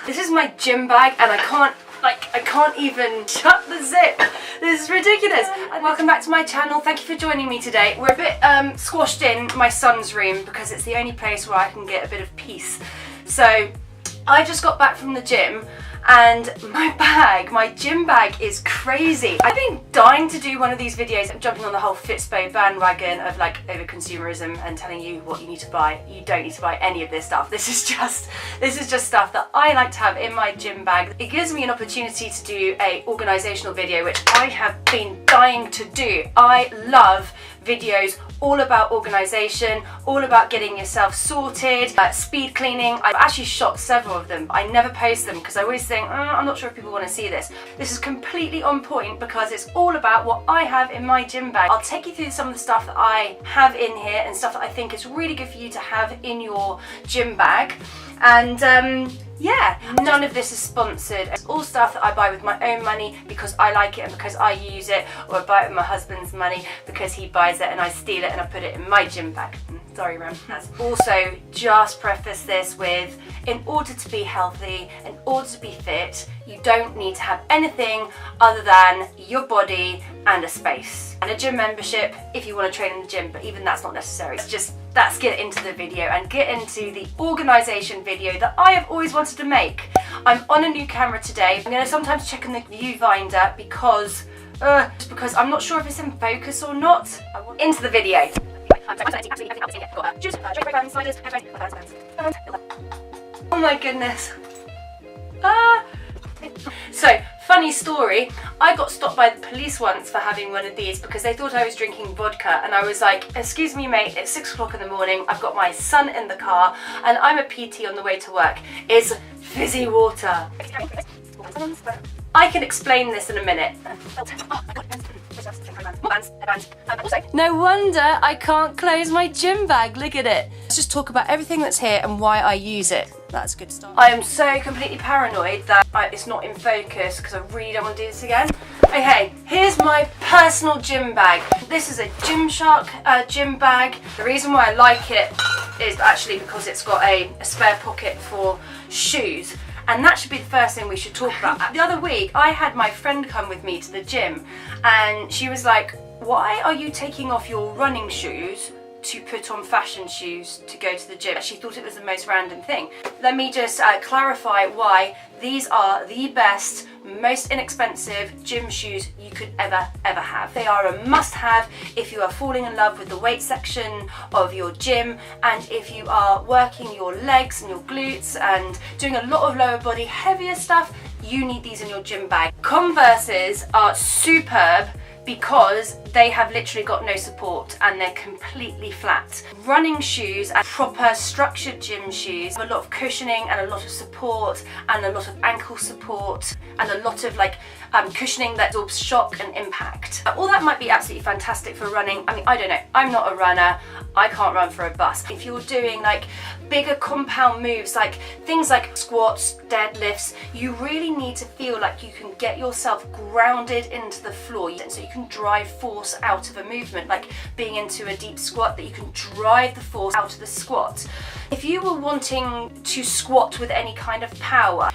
This is my gym bag and I can't even shut the zip. This is ridiculous. Welcome back to my channel. Thank you for joining me today. We're a bit squashed in my son's room because it's the only place where I can get a bit of peace. So I just got back from the gym and my gym bag is crazy. I've been dying to do one of these videos. I'm jumping on the whole Fitspo bandwagon of like over consumerism and telling you what you need to buy. You don't need to buy any of this stuff. This is just stuff that I like to have in my gym bag. It gives me an opportunity to do a organizational video, which I have been dying to do. I love videos all about organization, all about getting yourself sorted, speed cleaning. I've actually shot several of them, but I never post them because I always think, I'm not sure if people want to see this. This is completely on point because it's all about what I have in my gym bag. I'll take you through some of the stuff that I have in here and stuff that I think is really good for you to have in your gym bag. And yeah, none of this is sponsored. It's all stuff that I buy with my own money because I like it and because I use it, or I buy it with my husband's money because he buys it and I steal it and I put it in my gym bag. Sorry, Ram. Also, just preface this with, in order to be healthy, in order to be fit, you don't need to have anything other than your body and a space. And a gym membership if you want to train in the gym, but even that's not necessary. Let's get into the video and get into the organisation video that I have always wanted to make. I'm on a new camera today. I'm going to sometimes check in the viewfinder because I'm not sure if it's in focus or not. Into the video. Oh my goodness. So, funny story, I got stopped by the police once for having one of these because they thought I was drinking vodka, and I was like, excuse me mate, it's 6 o'clock in the morning, I've got my son in the car and I'm a PT on the way to work. It's fizzy water. I can explain this in a minute. No wonder I can't close my gym bag, look at it. Let's just talk about everything that's here and why I use it. That's a good start. I am so completely paranoid that it's not in focus because I really don't want to do this again. Okay, here's my personal gym bag. This is a Gymshark gym bag. The reason why I like it is actually because it's got a spare pocket for shoes. And that should be the first thing we should talk about. The other week, I had my friend come with me to the gym and she was like, why are you taking off your running shoes to put on fashion shoes to go to the gym? She thought it was the most random thing. Let me just clarify why these are the best, most inexpensive gym shoes you could ever have. They are a must-have if you are falling in love with the weight section of your gym, and if you are working your legs and your glutes and doing a lot of lower body heavier stuff, you need these in your gym bag. Converses are superb because they have literally got no support and they're completely flat. Running shoes and proper structured gym shoes have a lot of cushioning and a lot of support and a lot of ankle support and a lot of cushioning that absorbs shock and impact. All that might be absolutely fantastic for running. I mean, I don't know, I'm not a runner, I can't run for a bus. If you're doing bigger compound moves, like things like squats, deadlifts, you really need to feel like you can get yourself grounded into the floor, so you can drive force out of a movement, like being into a deep squat, that you can drive the force out of the squat. If you were wanting to squat with any kind of power,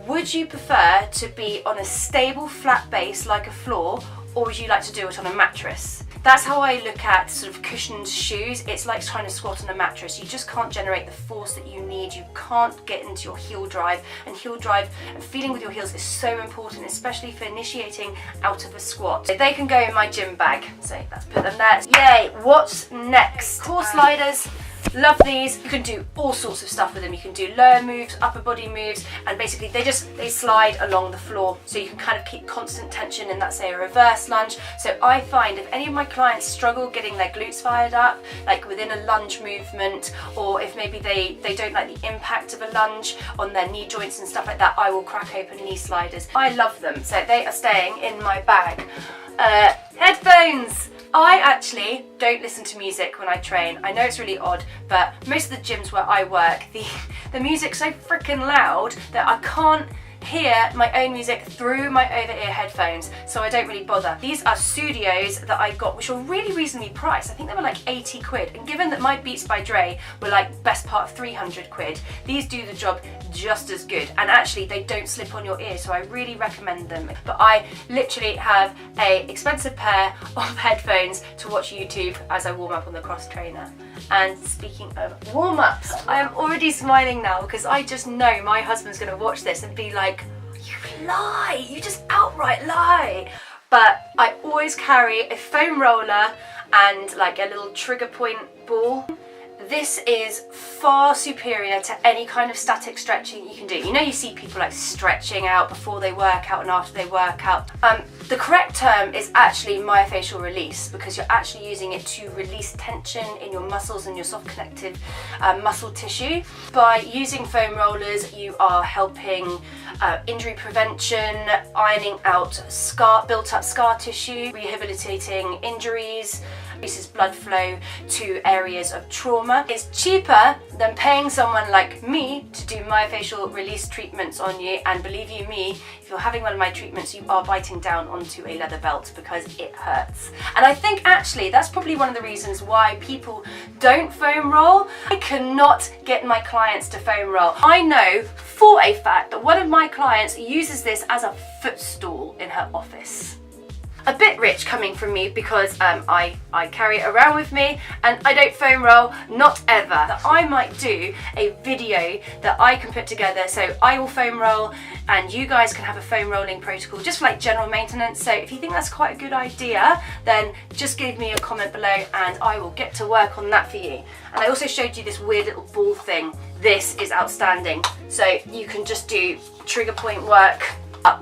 would you prefer to be on a stable flat base like a floor, or would you like to do it on a mattress? That's how I look at sort of cushioned shoes. It's like trying to squat on a mattress. You just can't generate the force that you need. You can't get into your heel drive, and feeling with your heels is so important, especially for initiating out of a squat. So they can go in my gym bag. So let's put them there. Yay, what's next? Core sliders. Love these. You can do all sorts of stuff with them. You can do lower moves, upper body moves, and basically they slide along the floor, so you can kind of keep constant tension in that, say, a reverse lunge. So I find if any of my clients struggle getting their glutes fired up, like within a lunge movement, or if maybe they don't like the impact of a lunge on their knee joints and stuff like that, I will crack open knee sliders. I love them, so they are staying in my bag. Headphones! I actually don't listen to music when I train. I know it's really odd, but most of the gyms where I work, the music's so freaking loud that I can't hear my own music through my over-ear headphones, so I don't really bother. These are Studios that I got, which were really reasonably priced. I think they were like 80 quid, and given that my Beats by Dre were like best part of 300 quid, these do the job just as good, and actually they don't slip on your ear, so I really recommend them. But I literally have a expensive pair of headphones to watch YouTube as I warm up on the cross trainer. And speaking of warm-ups, I am already smiling now because I just know my husband's going to watch this and be like, you lie, you just outright lie. But I always carry a foam roller and like a little trigger point ball. This is far superior to any kind of static stretching you can do. You know, you see people like stretching out before they work out and after they work out. The correct term is actually myofascial release, because you're actually using it to release tension in your muscles and your soft connective muscle tissue. By using foam rollers, you are helping injury prevention, ironing out built up scar tissue, rehabilitating injuries, increases blood flow to areas of trauma. It's cheaper than paying someone like me to do myofascial release treatments on you, and believe you me, if you're having one of my treatments, you are biting down onto a leather belt because it hurts. And I think actually that's probably one of the reasons why people don't foam roll. I cannot get my clients to foam roll. I know for a fact that one of my clients uses this as a footstool in her office. A bit rich coming from me because I carry it around with me and I don't foam roll, not ever. That I might do a video that I can put together, so I will foam roll and you guys can have a foam rolling protocol just for like general maintenance. So if you think that's quite a good idea, then just give me a comment below and I will get to work on that for you. And I also showed you this weird little ball thing. This is outstanding. So you can just do trigger point work.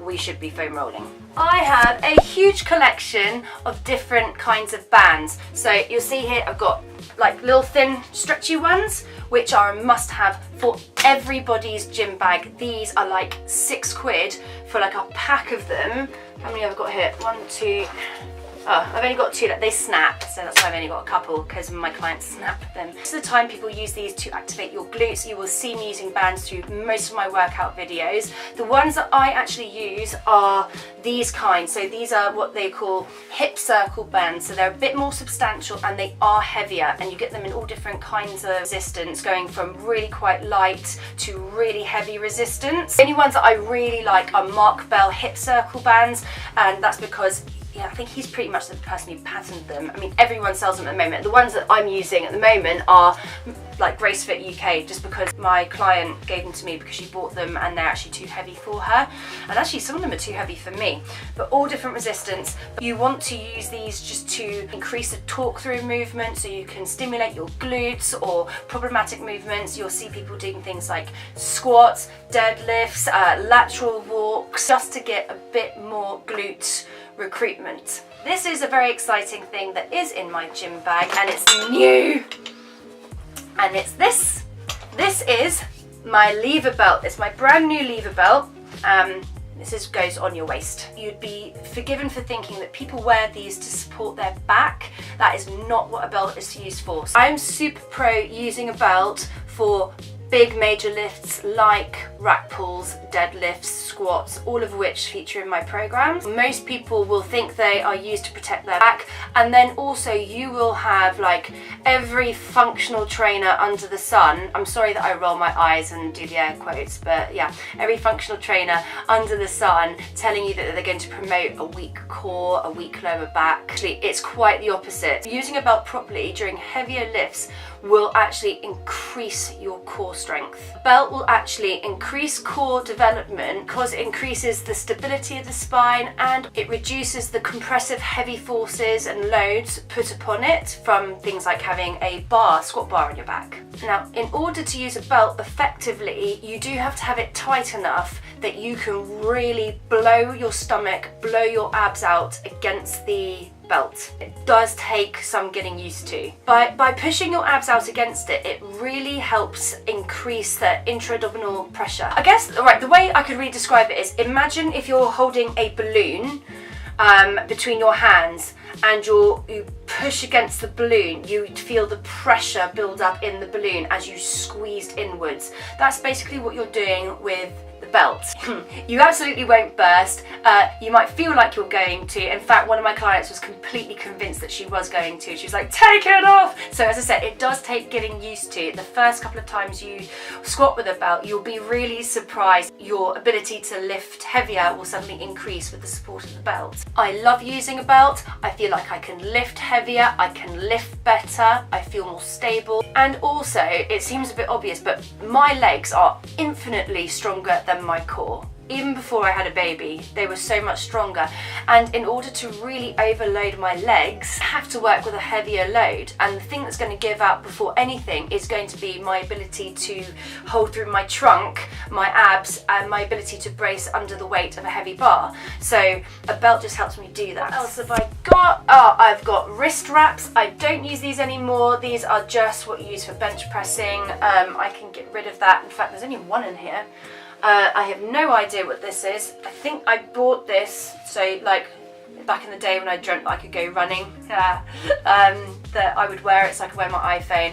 We should be foam rolling. I have a huge collection of different kinds of bands. So you'll see here I've got like little thin stretchy ones, which are a must have for everybody's gym bag. These are like 6 quid for like a pack of them. How many have I got here? 1, 2, oh, I've only got 2, they snap, so that's why I've only got a couple, because my clients snap them. Most of the time people use these to activate your glutes. You will see me using bands through most of my workout videos. The ones that I actually use are these kinds. So these are what they call hip circle bands. So they're a bit more substantial and they are heavier, and you get them in all different kinds of resistance, going from really quite light to really heavy resistance. The only ones that I really like are Mark Bell hip circle bands, and that's because I think he's pretty much the person who patented them. I mean, everyone sells them at the moment. The ones that I'm using at the moment are like GraceFit UK, just because my client gave them to me because she bought them and they're actually too heavy for her. And actually some of them are too heavy for me, but all different resistance. You want to use these just to increase the torque through movement, so you can stimulate your glutes or problematic movements. You'll see people doing things like squats, deadlifts, lateral walks, just to get a bit more glute recruitment. This is a very exciting thing that is in my gym bag, and it's new, and it's this. This is my lever belt. It's my brand new lever belt. Goes on your waist. You'd be forgiven for thinking that people wear these to support their back. That is not what a belt is used for. I'm super pro using a belt for big major lifts like rack pulls, deadlifts, squats, all of which feature in my programs. Most people will think they are used to protect their back, and then also you will have like every functional trainer under the sun. I'm sorry that I roll my eyes and do the air quotes, but yeah, every functional trainer under the sun telling you that they're going to promote a weak core, a weak lower back. Actually, it's quite the opposite. Using a belt properly during heavier lifts will actually increase your core strength. The belt will actually increase core development because it increases the stability of the spine and it reduces the compressive heavy forces and loads put upon it from things like having a squat bar on your back. Now, in order to use a belt effectively, you do have to have it tight enough that you can really blow your stomach, blow your abs out against the belt. It does take some getting used to. By pushing your abs out against it, it really helps increase the intra-abdominal pressure. I guess, right, the way I could really describe it is, imagine if you're holding a balloon between your hands and you push against the balloon, you feel the pressure build up in the balloon as you squeezed inwards. That's basically what you're doing with the belt. You absolutely won't burst. You might feel like you're going to. In fact, one of my clients was completely convinced that she was going to. She was like, take it off! So as I said, it does take getting used to. The first couple of times you squat with a belt, you'll be really surprised. Your ability to lift heavier will suddenly increase with the support of the belt. I love using a belt. I feel like I can lift heavier, I can lift better, I feel more stable. And also, it seems a bit obvious, but my legs are infinitely stronger than my core. Even before I had a baby, they were so much stronger, and in order to really overload my legs, I have to work with a heavier load, and the thing that's going to give out before anything is going to be my ability to hold through my trunk, my abs, and my ability to brace under the weight of a heavy bar. So a belt just helps me do that. What else have I got? Oh, I've got wrist wraps. I don't use these anymore. These are just what you use for bench pressing. I can get rid of that. In fact, there's only one in here. I have no idea what this is. I think I bought this, so like back in the day when I dreamt I could go running, that I would wear it so I could wear my iPhone.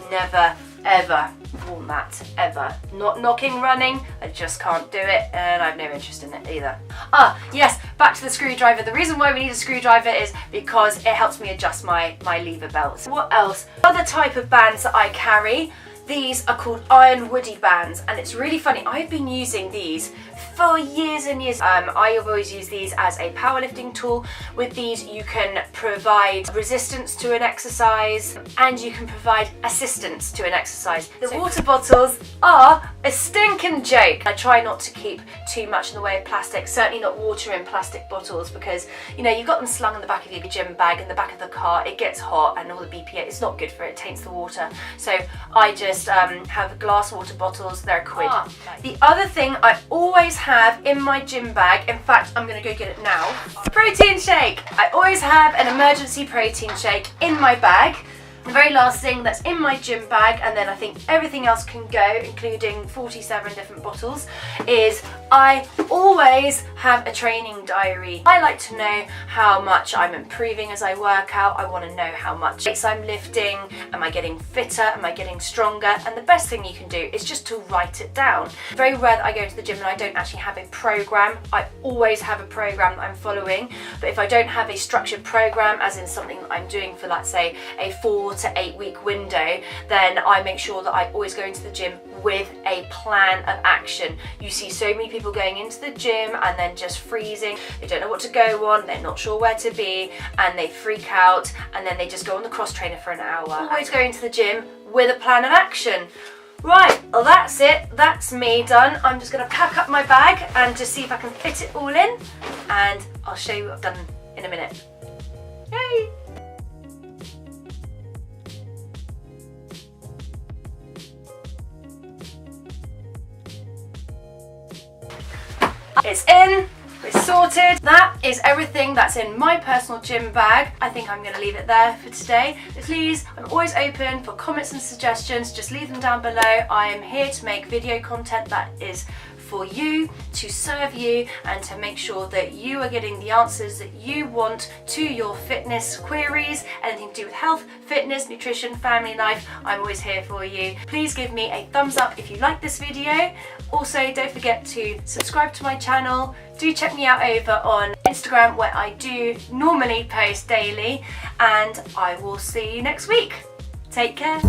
Never ever worn that, ever. Not knocking running, I just can't do it, and I have no interest in it either. Ah, yes, back to the screwdriver. The reason why we need a screwdriver is because it helps me adjust my lever belts. What else? Other type of bands that I carry, these are called iron woody bands, and it's really funny. I've been using these for years and years. I have always used these as a powerlifting tool. With these you can provide resistance to an exercise and you can provide assistance to an exercise. The water bottles are a stinking joke. I try not to keep too much in the way of plastic, certainly not water in plastic bottles, because you know you've got them slung in the back of your gym bag, in the back of the car, it gets hot and all the BPA, it's not good for it, it taints the water. So I just have glass water bottles, they're a quid. The other thing I always have in my gym bag, in fact I'm going to go get it now, protein shake. I always have an emergency protein shake in my bag. The very last thing that's in my gym bag, and then I think everything else can go, including 47 different bottles, is I always have a training diary. I like to know how much I'm improving as I work out. I want to know how much weights I'm lifting. Am I getting fitter? Am I getting stronger? And the best thing you can do is just to write it down. Very rare that I go to the gym and I don't actually have a program. I always have a program that I'm following, but if I don't have a structured program, as in something that I'm doing for, let's say, a 4 to 8 week window, then I make sure that I always go into the gym with a plan of action. You see so many people going into the gym and then just freezing. They don't know what to go on, they're not sure where to be, and they freak out, and then they just go on the cross trainer for an hour. Always go into the gym with a plan of action. Right, well that's it, that's me done. I'm just going to pack up my bag and just see if I can fit it all in, and I'll show you what I've done in a minute. Yay! It's in, it's sorted. That is everything that's in my personal gym bag. I think I'm going to leave it there for today. Please, I'm always open for comments and suggestions. Just leave them down below. I am here to make video content that is for you, to serve you, and to make sure that you are getting the answers that you want to your fitness queries, anything to do with health, fitness, nutrition, family life. I'm always here for you. Please give me a thumbs up if you like this video. Also, don't forget to subscribe to my channel. Do check me out over on Instagram, where I do normally post daily, and I will see you next week. Take care.